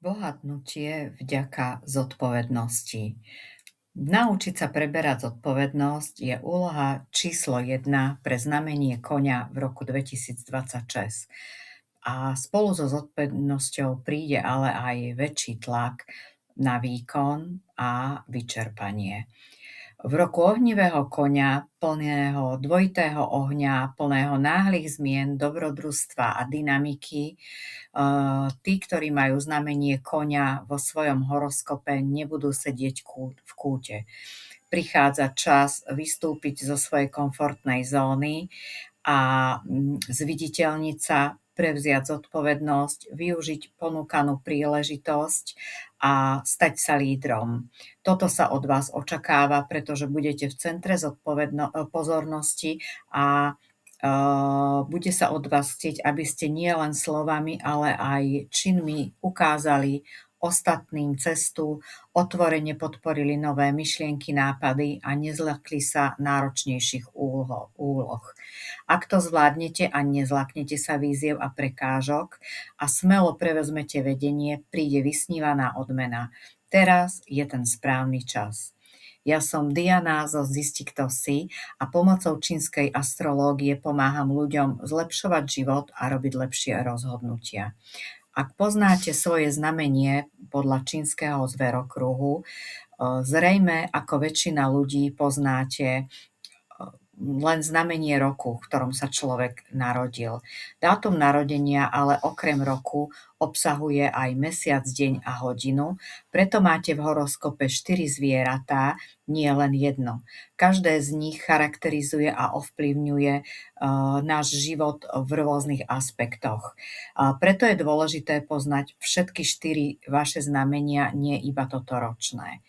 Bohatnutie vďaka zodpovednosti. Naučiť sa preberať zodpovednosť je úloha číslo 1 pre znamenie koňa v roku 2026. A spolu so zodpovednosťou príde ale aj väčší tlak na výkon a vyčerpanie. V roku ohnivého koňa, plného dvojitého ohňa, plného náhlych zmien, dobrodružstva a dynamiky, tí, ktorí majú znamenie koňa vo svojom horoskope, nebudú sedieť v kúte. Prichádza čas vystúpiť zo svojej komfortnej zóny a zviditeľniť sa, prevziať zodpovednosť, využiť ponúkanú príležitosť a stať sa lídrom. Toto sa od vás očakáva, pretože budete v centre pozornosti a bude sa od vás chcieť, aby ste nielen slovami, ale aj činmi ukázali ostatným cestu, otvorene podporili nové myšlienky, nápady a nezľakli sa náročnejších úloh. Ak to zvládnete a nezlaknete sa výziev a prekážok a smelo prevezmete vedenie, príde vysnívaná odmena. Teraz je ten správny čas. Ja som Diana zo Zisti, kto si a pomocou čínskej astrológie pomáham ľuďom zlepšovať život a robiť lepšie rozhodnutia. Ak poznáte svoje znamenie podľa čínskeho zverokruhu, zrejme ako väčšina ľudí poznáte len znamenie roku, v ktorom sa človek narodil. Dátum narodenia ale okrem roku obsahuje aj mesiac, deň a hodinu, preto máte v horoskope 4 zvieratá, nie len jedno. Každé z nich charakterizuje a ovplyvňuje náš život v rôznych aspektoch. Preto je dôležité poznať všetky 4 vaše znamenia, nie iba toto ročné.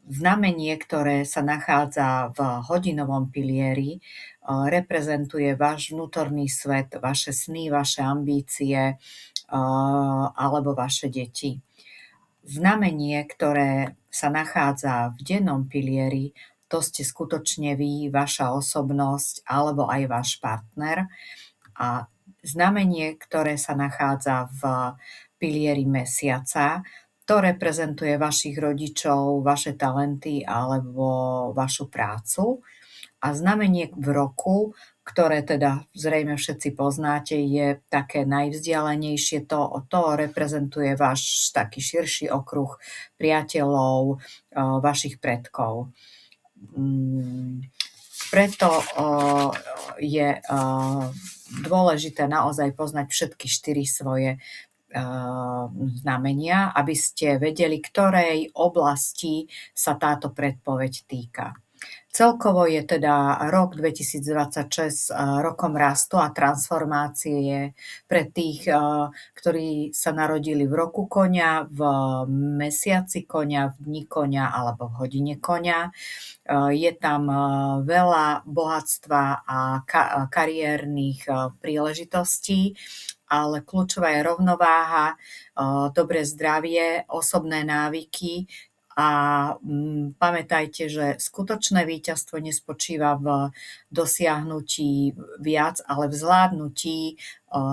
Znamenie, ktoré sa nachádza v hodinovom pilieri, reprezentuje váš vnútorný svet, vaše sny, vaše ambície alebo vaše deti. Znamenie, ktoré sa nachádza v dennom pilieri, to ste skutočne vy, vaša osobnosť alebo aj váš partner. A znamenie, ktoré sa nachádza v pilieri mesiaca, to reprezentuje vašich rodičov, vaše talenty alebo vašu prácu. A znamenie v roku, ktoré teda zrejme všetci poznáte, je také najvzdialenejšie. To reprezentuje váš taký širší okruh priateľov, vašich predkov. Preto je dôležité naozaj poznať všetky 4 svoje znamenia, aby ste vedeli, ktorej oblasti sa táto predpoveď týka. Celkovo je teda rok 2026 rokom rastu a transformácie pre tých, ktorí sa narodili v roku koňa, v mesiaci koňa, v dni koňa alebo v hodine koňa. Je tam veľa bohatstva a kariérnych príležitostí, ale kľúčová je rovnováha, dobré zdravie, osobné návyky a pamätajte, že skutočné víťazstvo nespočíva v dosiahnutí viac, ale v zvládnutí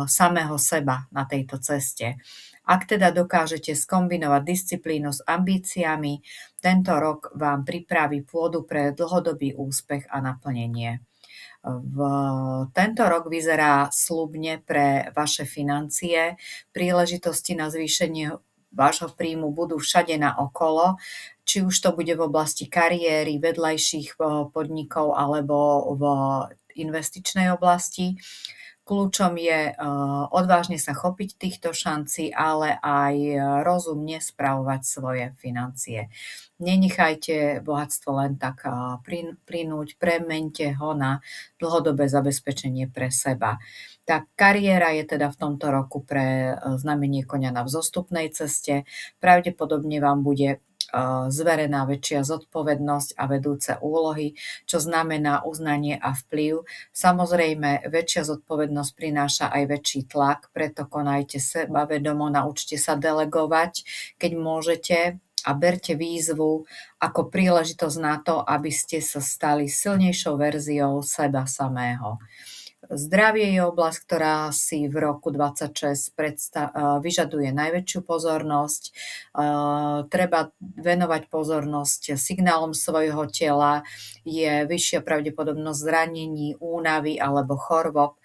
samého seba na tejto ceste. Ak teda dokážete skombinovať disciplínu s ambíciami, tento rok vám pripraví pôdu pre dlhodobý úspech a naplnenie. Tento rok vyzerá sľubne pre vaše financie. Príležitosti na zvýšenie vášho príjmu budú všade naokolo, či už to bude v oblasti kariéry, vedľajších podnikov alebo v investičnej oblasti. Kľúčom je odvážne sa chopiť týchto šancí, ale aj rozumne spravovať svoje financie. Nenechajte bohatstvo len tak plynúť, premeňte ho na dlhodobé zabezpečenie pre seba. Tá kariéra je teda v tomto roku pre znamenie koňa na vzostupnej ceste. Pravdepodobne vám bude zverená väčšia zodpovednosť a vedúce úlohy, čo znamená uznanie a vplyv. Samozrejme, väčšia zodpovednosť prináša aj väčší tlak, preto konajte sebavedomo, naučte sa delegovať, keď môžete, a berte výzvu ako príležitosť na to, aby ste sa stali silnejšou verziou seba samého. Zdravie je oblasť, ktorá si v roku 26 vyžaduje najväčšiu pozornosť. Treba venovať pozornosť signálom svojho tela. Je vyššia pravdepodobnosť zranení, únavy alebo chorôb.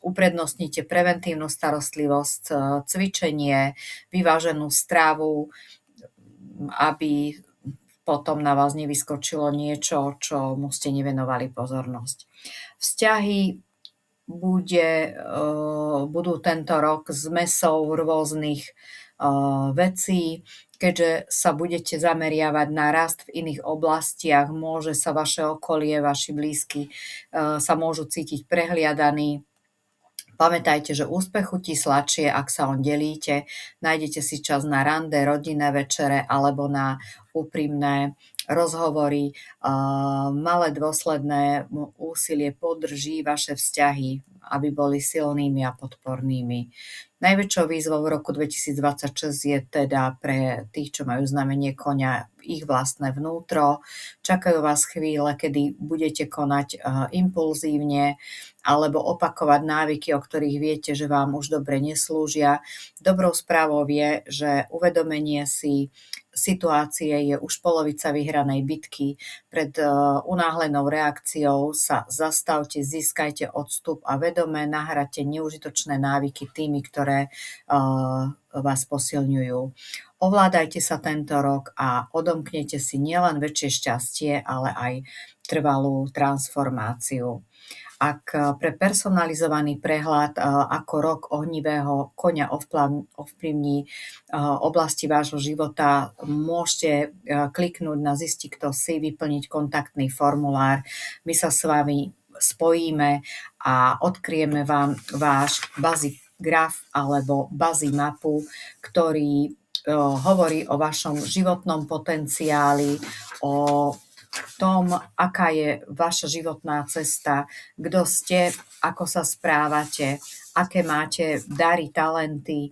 Uprednostnite preventívnu starostlivosť, cvičenie, vyváženú stravu, aby potom na vás nevyskočilo niečo, čomu ste nevenovali pozornosť. Vzťahy budú tento rok zmesou rôznych vecí. Keďže sa budete zameriavať na rast v iných oblastiach, môže sa vaše okolie, vaši blízky sa môžu cítiť prehliadaní. Pamätajte, že úspech chutí sladšie, ak sa on delíte. Nájdete si čas na rande, rodinné večere alebo na úprimné rozhovory. Malé dôsledné úsilie podrží vaše vzťahy, aby boli silnými a podpornými. Najväčšou výzvou v roku 2026 je teda pre tých, čo majú znamenie koňa, ich vlastné vnútro. Čakajú vás chvíle, kedy budete konať impulzívne alebo opakovať návyky, o ktorých viete, že vám už dobre neslúžia. Dobrou správou je, že uvedomenie si situácie je už polovica vyhranej bitky. Pred unáhlenou reakciou sa zastavte, získajte odstup a vedome nahradte neužitočné návyky tými, ktoré vás posilňujú. Ovládajte sa tento rok a odomknete si nielen väčšie šťastie, ale aj trvalú transformáciu. Ak pre personalizovaný prehľad ako rok ohnivého koňa ovplyvní oblasti vášho života, môžete kliknúť na Zisti, kto si, vyplniť kontaktný formulár. My sa s vami spojíme a odkryjeme vám váš bazí graf alebo bazí mapu, ktorý hovorí o vašom životnom potenciáli, o tom, aká je vaša životná cesta, kto ste, ako sa správate, aké máte dary, talenty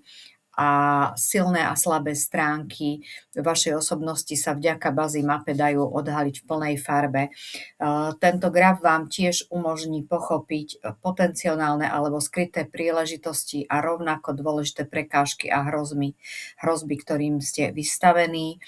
a silné a slabé stránky vašej osobnosti sa vďaka bazí mape dajú odhaliť v plnej farbe. Tento graf vám tiež umožní pochopiť potenciálne alebo skryté príležitosti a rovnako dôležité prekážky a hrozby, ktorým ste vystavení.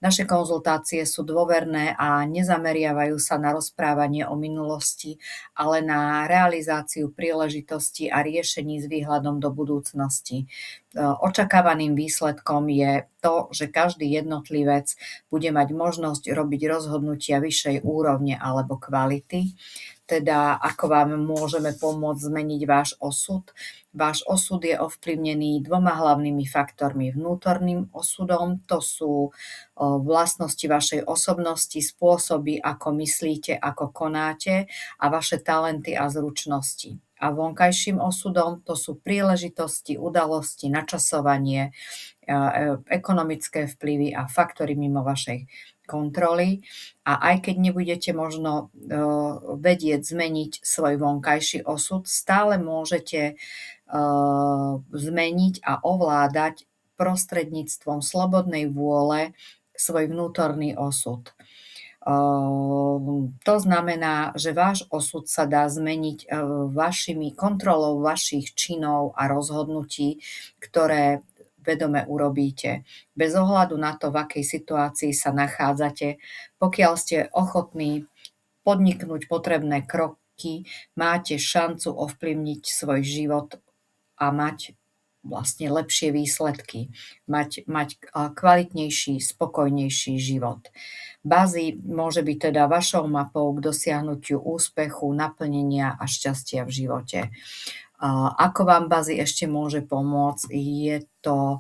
Naše konzultácie sú dôverné a nezameriavajú sa na rozprávanie o minulosti, ale na realizáciu príležitostí a riešení s výhľadom do budúcnosti. Očakávaným výsledkom je to, že každý jednotlivec bude mať možnosť robiť rozhodnutia vyššej úrovne alebo kvality, teda ako vám môžeme pomôcť zmeniť váš osud. Váš osud je ovplyvnený dvoma hlavnými faktormi. Vnútorným osudom, to sú vlastnosti vašej osobnosti, spôsoby, ako myslíte, ako konáte a vaše talenty a zručnosti. A vonkajším osudom, to sú príležitosti, udalosti, načasovanie, ekonomické vplyvy a faktory mimo vašej kontroly. A aj keď nebudete možno vedieť zmeniť svoj vonkajší osud, stále môžete zmeniť a ovládať prostredníctvom slobodnej vôle svoj vnútorný osud. To znamená, že váš osud sa dá zmeniť vašimi kontrolou vašich činov a rozhodnutí, ktoré vedome urobíte. Bez ohľadu na to, v akej situácii sa nachádzate, pokiaľ ste ochotní podniknúť potrebné kroky, máte šancu ovplyvniť svoj život a mať vlastne lepšie výsledky, mať kvalitnejší, spokojnejší život. Bazí môže byť teda vašou mapou k dosiahnutiu úspechu, naplnenia a šťastia v živote. Ako vám bazí ešte môže pomôcť? Je to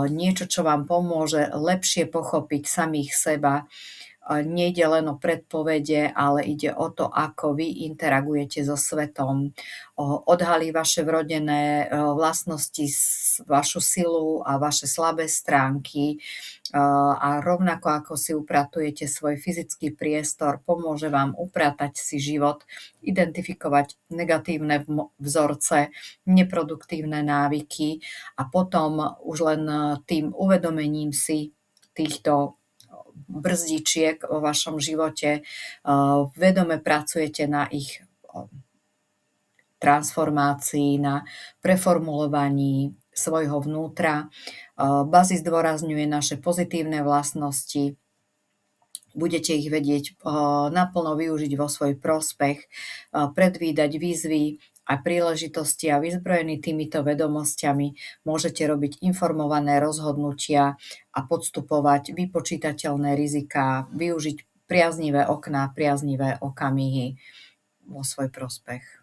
niečo, čo vám pomôže lepšie pochopiť samých seba. Nejde len o predpovede, ale ide o to, ako vy interagujete so svetom. Odhalí vaše vrodené vlastnosti, vašu silu a vaše slabé stránky a rovnako ako si upratujete svoj fyzický priestor, pomôže vám upratať si život, identifikovať negatívne vzorce, neproduktívne návyky a potom už len tým uvedomením si týchto brzdičiek vo vašom živote, vedome pracujete na ich transformácii, na preformulovaní svojho vnútra. Bazis zdôrazňuje naše pozitívne vlastnosti, budete ich vedieť naplno využiť vo svoj prospech, predvídať výzvy a príležitosti a vyzbrojení týmito vedomosťami môžete robiť informované rozhodnutia a podstupovať vypočítateľné riziká, využiť priaznivé okná, priaznivé okamihy vo svoj prospech.